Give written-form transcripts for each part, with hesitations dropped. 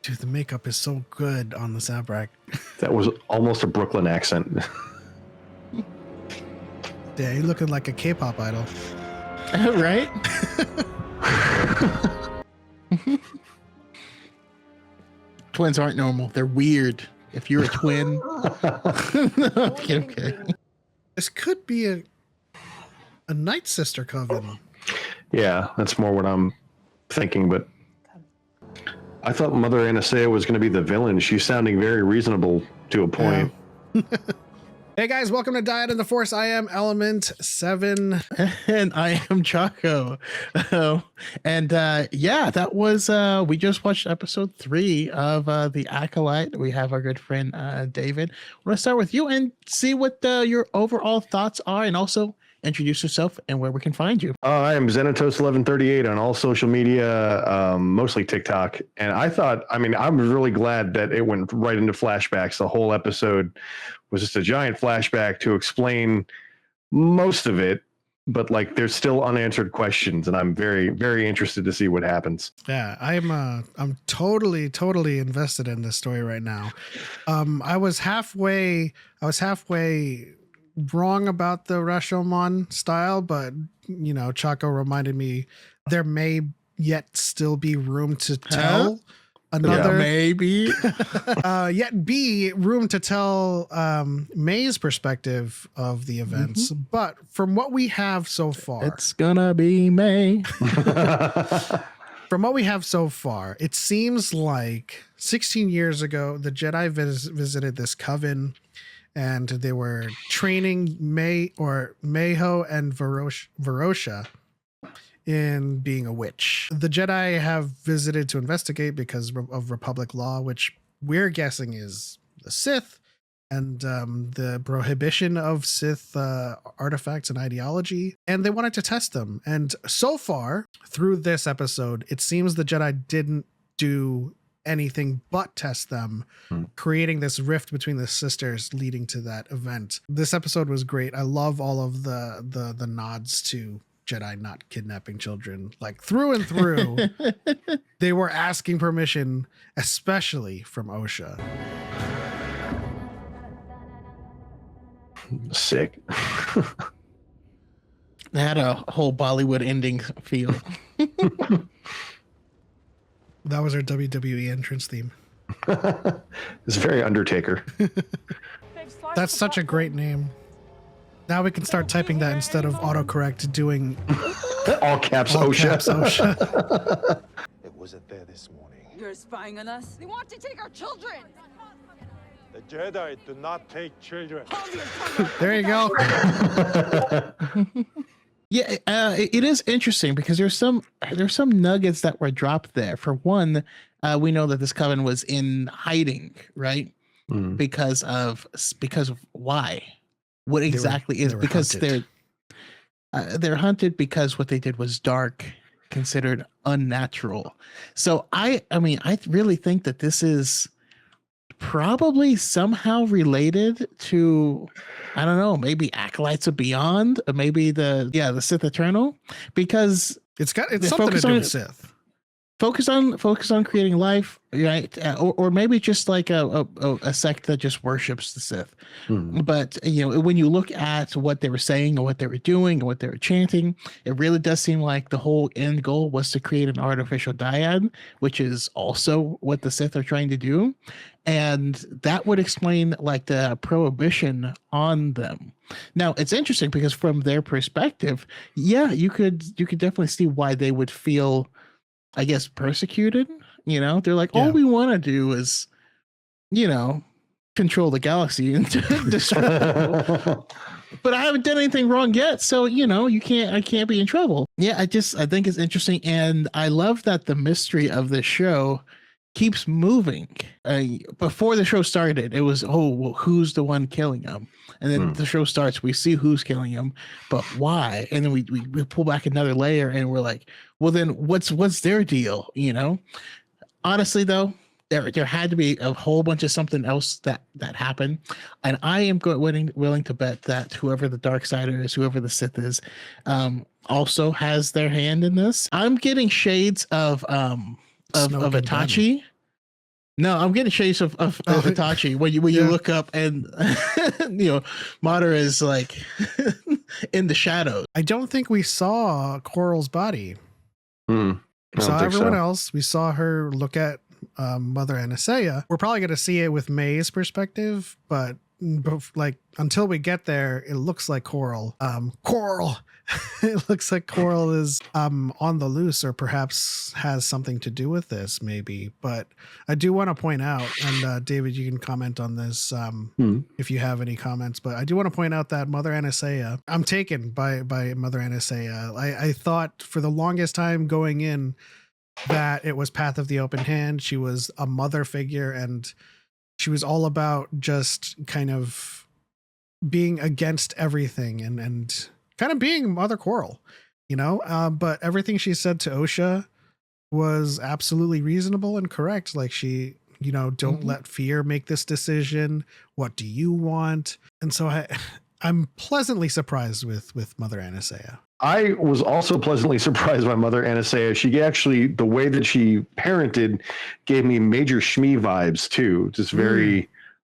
Dude, the makeup is so good on the Zabrak. That was almost a Brooklyn accent. Yeah, you're looking like a K-pop idol. Right? Twins aren't normal. They're weird. If you're a twin. Okay. This could be a Night Sister coven. Yeah, that's more what I'm thinking, but I thought Mother Anastasia was going to be the villain. She's sounding very reasonable to a point. Yeah. Hey guys, welcome to Dyad in the Force. I am Element 7. And I am Choco. That was, we just watched episode 3 of the Acolyte. We have our good friend David. I want to start with you and see what your overall thoughts are, and also introduce yourself and where we can find you. I am Xanatos1138 on all social media, mostly TikTok. And I'm really glad that it went right into flashbacks. The whole episode was just a giant flashback to explain most of it, but like there's still unanswered questions, and I'm very, very interested to see what happens. Yeah, I'm totally invested in this story right now. I was halfway wrong about the Rashomon style, but you know, Choco reminded me there may yet still be room to tell another maybe yet be room to tell May's perspective of the events. But from what we have so far, it's gonna be May. From what we have so far, it seems like 16 years ago the Jedi visited this coven, and they were training Mayho and Varosha in being a witch. The Jedi have visited to investigate because of Republic law, which we're guessing is the Sith, and the prohibition of Sith artifacts and ideology. And they wanted to test them. And so far, through this episode, it seems the Jedi didn't do anything but test them, creating this rift between the sisters, leading to that event. This episode was great. I love all of the nods to Jedi not kidnapping children, like through and through. They were asking permission, especially from Osha. Sick. They had a whole Bollywood ending feel. That was our WWE entrance theme. It's very Undertaker. That's such a great name. Now we can start typing that instead of autocorrect doing all caps all OSHA. caps OSHA. It wasn't there this morning. You're spying on us? They want to take our children! The Jedi do not take children. There you go. Yeah, it is interesting because there's some nuggets that were dropped there. For one, we know that this coven was in hiding, right? Because of why? What exactly is because hunted. they're hunted because what they did was dark, considered unnatural. So I really think that this is probably somehow related to, I don't know, maybe Acolytes of Beyond, or maybe the Sith Eternal, because It's something to do with Sith. Focus on creating life, right? Or maybe just like a sect that just worships the Sith. But you know, when you look at what they were saying and what they were doing and what they were chanting, it really does seem like the whole end goal was to create an artificial dyad, which is also what the Sith are trying to do. And that would explain like the prohibition on them. Now it's interesting because from their perspective, yeah, you could definitely see why they would feel, I guess, persecuted. You know, they're like, all we want to do is, you know, control the galaxy and destroy people. But I haven't done anything wrong yet, so you know, I can't be in trouble. Yeah, I think it's interesting, and I love that the mystery of this show keeps moving. Before the show started, it was, oh, well, who's the one killing him? And then the show starts, we see who's killing him, but why? And then we pull back another layer, and we're like, well, then what's their deal? You know, honestly, though, there had to be a whole bunch of something else that happened, and I am willing to bet that whoever the dark sider is, whoever the Sith is, also has their hand in this. I'm getting shades of Itachi No, I'm getting chase of Hitachi when you look up and Madara is like in the shadows. I don't think we saw Coral's body. Hmm. We saw everyone else. We saw her look at Mother Anastasia. We're probably going to see it with May's perspective, but like until we get there, it looks like Coral. It looks like Coral is on the loose, or perhaps has something to do with this, maybe. But I do want to point out, and David, you can comment on this if you have any comments. But I do want to point out that Mother Anastasia, I'm taken by Mother Anastasia. I thought for the longest time going in that it was Path of the Open Hand. She was a mother figure, and she was all about just kind of being against everything and kind of being Mother Coral, but everything she said to Osha was absolutely reasonable and correct. Like she, don't let fear make this decision. What do you want? And so I'm pleasantly surprised with Mother Anastasia. I was also pleasantly surprised by Mother Anastasia. She actually, the way that she parented gave me major Shmi vibes too. Just very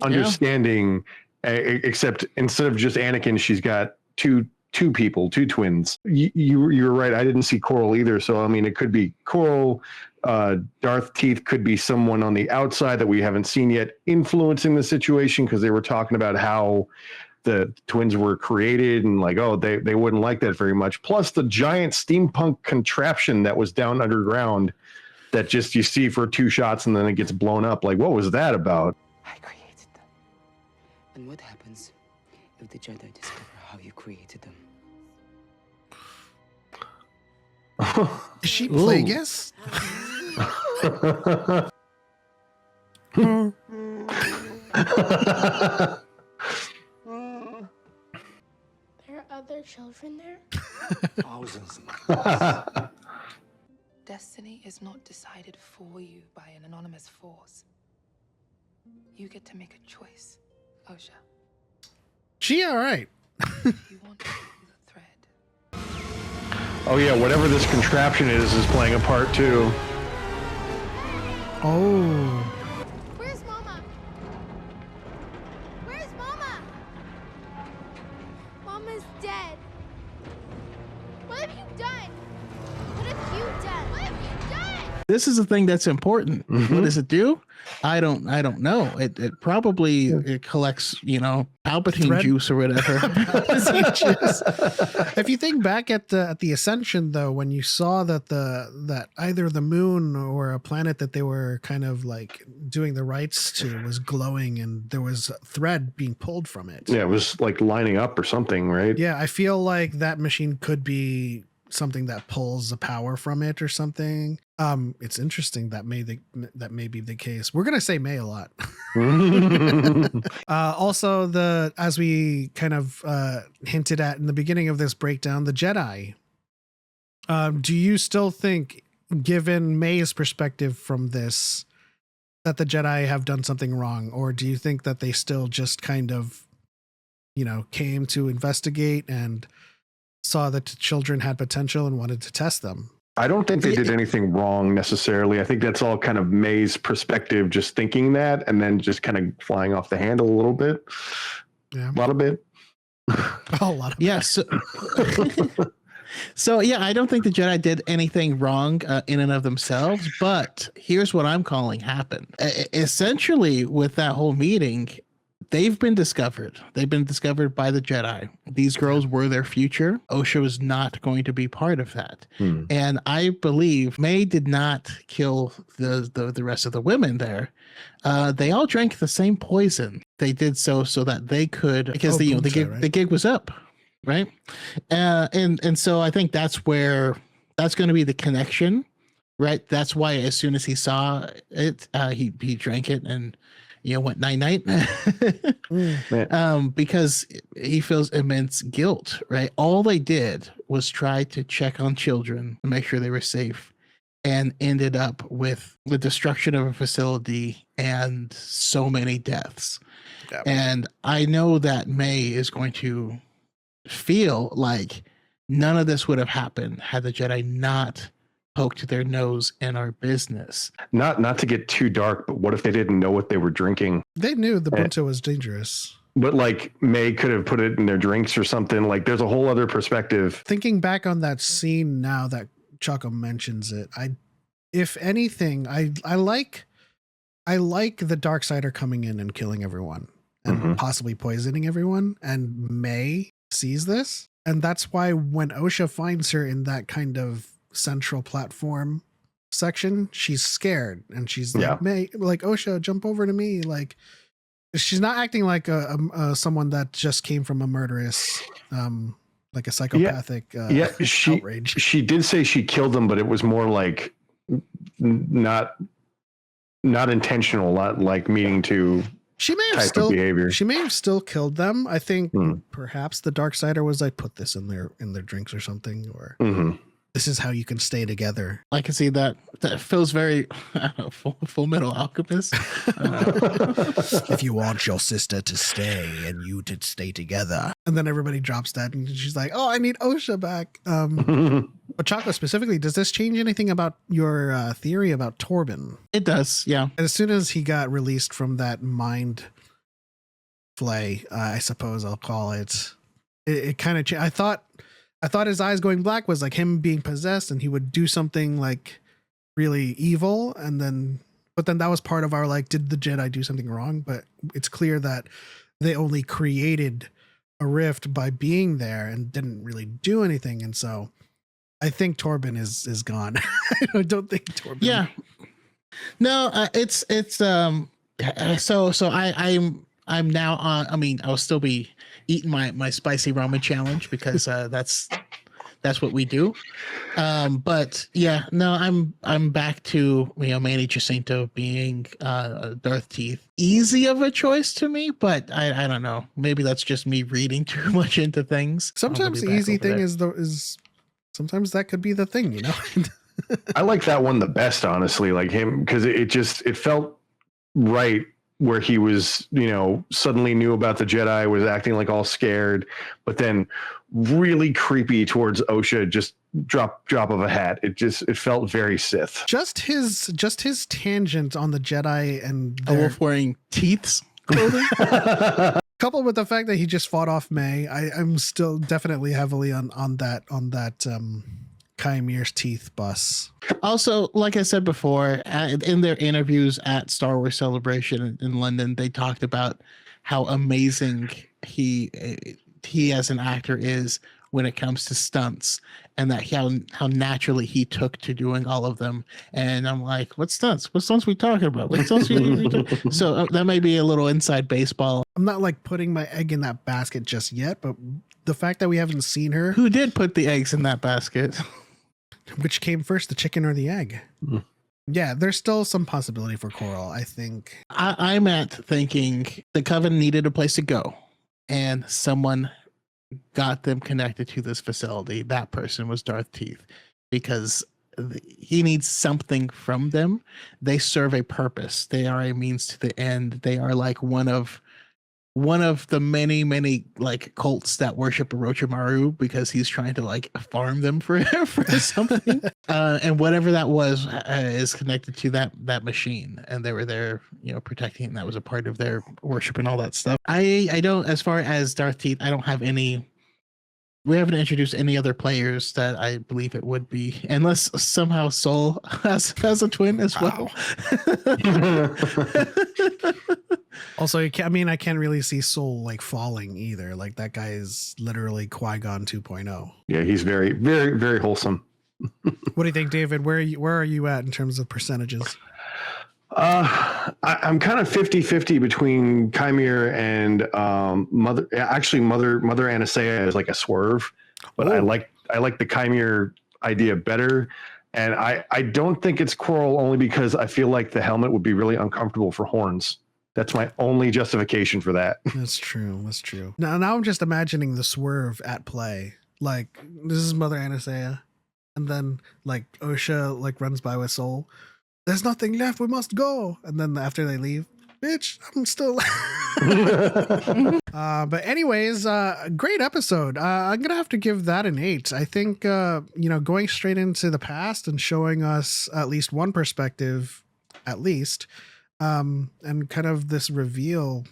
understanding, except instead of just Anakin, she's got two people, two twins. You're right. I didn't see Coral either. So, I mean, it could be Coral. Darth Teeth could be someone on the outside that we haven't seen yet influencing the situation, because they were talking about how the twins were created and like, oh, they wouldn't like that very much. Plus the giant steampunk contraption that was down underground that just you see for 2 shots and then it gets blown up. Like, what was that about? I created them. And what happens if the Jedi discover how you created them? Is she Plagueis? There are other children there? Thousands. Destiny is not decided for you by an anonymous force. You get to make a choice, Osha. She all right. You want to be the thread. Oh yeah, whatever this contraption is playing a part too. Oh. Where's Mama? Where's Mama? Mama's dead. What have you done? What have you done? What have you done? This is the thing that's important. What does it do? I don't know. It probably it collects, Palpatine juice or whatever. If you think back at the Ascension, though, when you saw that either the moon or a planet that they were kind of like doing the rites to was glowing, and there was a thread being pulled from it. Yeah, it was like lining up or something, right? Yeah, I feel like that machine could be something that pulls the power from it or something. It's interesting that may be the case. We're gonna say May a lot. Also, as we kind of hinted at in the beginning of this breakdown, the Jedi. Do you still think, given May's perspective from this, that the Jedi have done something wrong, or do you think that they still just kind of, came to investigate and saw that children had potential and wanted to test them? I don't think they did anything wrong necessarily. I think that's all kind of May's perspective, just thinking that, and then just kind of flying off the handle a little bit. Yeah. A lot of bit. A lot of Yes. So yeah, I don't think the Jedi did anything wrong in and of themselves, but here's what I'm calling happened. Essentially, with that whole meeting, they've been discovered. They've been discovered by the Jedi. These girls were their future. Osha was not going to be part of that. And I believe May did not kill the rest of the women there. They all drank the same poison. They did so that they could, because the gig was up, right? And so I think that's where that's going to be the connection, right? That's why as soon as he saw it, he drank it and went night-night. Because he feels immense guilt, right? All they did was try to check on children to make sure they were safe, and ended up with the destruction of a facility and so many deaths. Yep. And I know that May is going to feel like none of this would have happened had the Jedi not poked their nose in our business. Not to get too dark, but what if they didn't know what they were drinking? They knew the bunto was dangerous. But like May could have put it in their drinks or something. Like there's a whole other perspective. Thinking back on that scene now that Choco mentions it, if anything, I like the Darksider coming in and killing everyone and possibly poisoning everyone. And May sees this, and that's why when Osha finds her in that kind of central platform section, she's scared and she's like, May, like, Osha, jump over to me. Like, she's not acting like someone that just came from a murderous, like a psychopathic outrage. She did say she killed them, but it was more like not intentional, not like meaning to. She may have still killed them. I think perhaps the Darksider was like, put this in their drinks or something, or this is how you can stay together. I can see that. That feels very Full Metal Alchemist. If you want your sister to stay and you to stay together. And then everybody drops that and she's like, oh, I need Osha back. But Choco specifically, does this change anything about your theory about Torben? It does, yeah. As soon as he got released from that mind flay, I suppose I'll call it, it kind of changed. I thought his eyes going black was like him being possessed and he would do something like really evil. But then that was part of our, like, did the Jedi do something wrong? But it's clear that they only created a rift by being there and didn't really do anything. And so I think Torben is gone. I don't think Torben. Yeah. No, I'm now on. I mean, I'll still be eating my spicy ramen challenge because that's what we do. But yeah, no, I'm back to Manny Jacinto being Darth Teeth. Easy of a choice to me, but I don't know. Maybe that's just me reading too much into things. Sometimes the easy thing is sometimes that could be the thing, you know. I like that one the best, honestly, like him, because it felt right where he was, suddenly knew about the Jedi, was acting like all scared, but then really creepy towards Osha, just drop of a hat. It felt very Sith. Just his tangent on the Jedi and a wolf wearing teeths clothing. Coupled with the fact that he just fought off May, I'm still definitely heavily on that Chimere's teeth bus. Also, like I said before, in their interviews at Star Wars Celebration in London, they talked about how amazing he as an actor is when it comes to stunts, and that how naturally he took to doing all of them. And I'm like, what stunts? What stunts we talking about? What stunts we talking? So that may be a little inside baseball. I'm not like putting my egg in that basket just yet, but the fact that we haven't seen her. Who did put the eggs in that basket? Which came first, the chicken or the egg? Yeah, there's still some possibility for Coral, I think. I'm at thinking the Coven needed a place to go, and someone got them connected to this facility. That person was Darth Teeth, because he needs something from them. They serve a purpose. They are a means to the end. They are like one of the many like cults that worship Orochimaru, because he's trying to like farm them for something. And whatever that was is connected to that machine, and they were there, protecting it, and that was a part of their worship and all that stuff. I don't, as far as Darth Teeth, I don't have any. We haven't introduced any other players that I believe it would be, unless somehow Soul has a twin as well. Also, I can't really see Soul like falling either. Like, that guy is literally Qui-Gon 2.0. Yeah, he's very, very, very wholesome. What do you think, David? Where are you at in terms of percentages? I'm kind of 50-50 between Chimere and Mother. Actually, Mother Anastasia is like a swerve, but I like the Chimere idea better. And I don't think it's Coral, only because I feel like the helmet would be really uncomfortable for Horns. That's my only justification for that. That's true. Now I'm just imagining the swerve at play. Like, this is Mother Anastasia, and then like Osha like runs by with Soul. There's nothing left. We must go. And then after they leave, bitch, I'm still. But anyways, great episode. I'm gonna have to give that an 8. I think going straight into the past and showing us at least one perspective, at least, and kind of this reveal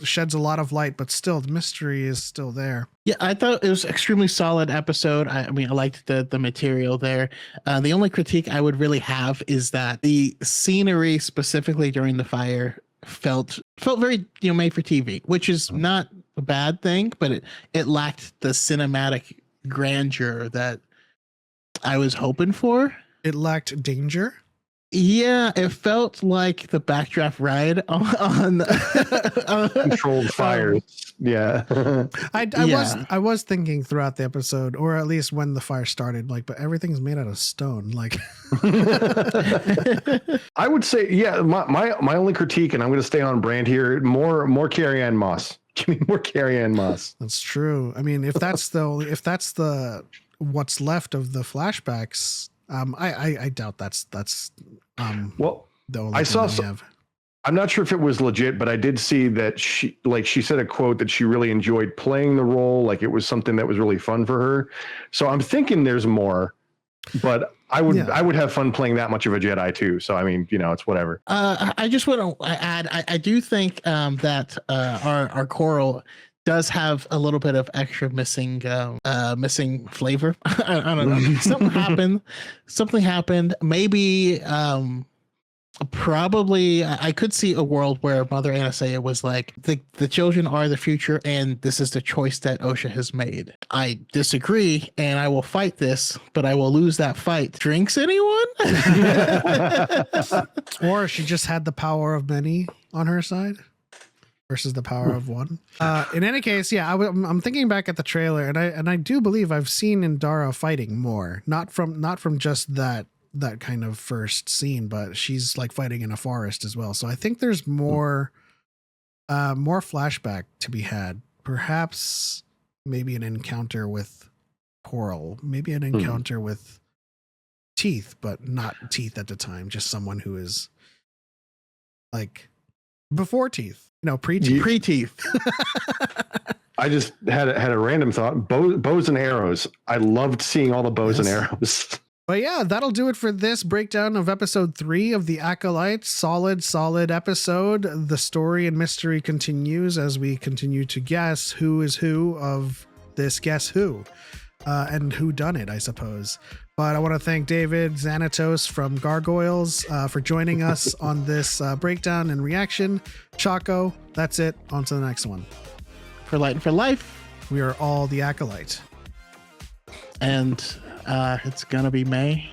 sheds a lot of light, but still the mystery is still there. Yeah, I thought it was extremely solid episode. I mean, I liked the material there. The only critique I would really have is that the scenery, specifically during the fire, felt very made for TV, which is not a bad thing, but it lacked the cinematic grandeur that I was hoping for. It lacked danger. Yeah, it felt like the backdraft ride on Controlled fires. Yeah. I was thinking throughout the episode, or at least when the fire started, like, but everything's made out of stone. Like, I would say, yeah, my only critique, and I'm going to stay on brand here, more Carrie-Anne Moss. Give me more Carrie-Anne Moss. That's true. I mean, if that's the what's left of the flashbacks, I doubt that's well, the only I thing saw we have. I'm not sure if it was legit, but I did see that she said a quote that she really enjoyed playing the role. Like it was something that was really fun for her. So I'm thinking there's more, but I would have fun playing that much of a Jedi too. So, I mean, it's whatever. I just want to add, I do think that our Coral does have a little bit of extra missing flavor. I don't know. Something happened. Maybe probably I could see a world where Mother Anastasia was like, the children are the future, and this is the choice that Osha has made. I disagree, and I will fight this, but I will lose that fight. Drinks anyone? Or she just had the power of many on her side versus the power of one. In any case, yeah, I'm thinking back at the trailer, and I do believe I've seen Indara fighting more, not from just that kind of first scene, but she's like fighting in a forest as well. So I think there's more flashback to be had. Perhaps maybe an encounter with Coral, maybe an encounter with Teeth, but not Teeth at the time, just someone who is like before Teeth. Pre-teeth. I just had a random thought. Bows and arrows. I loved seeing all the bows and arrows. But yeah, that'll do it for this breakdown of episode 3 of the Acolyte. Solid episode. The story and mystery continues as we continue to guess who is who of this Guess Who, and who done it, I suppose. But I want to thank Dyad Xanatos from Gargoyles for joining us on this breakdown and reaction. Choco, that's it. On to the next one. For Light and for Life, we are all the Acolyte. And it's gonna be May.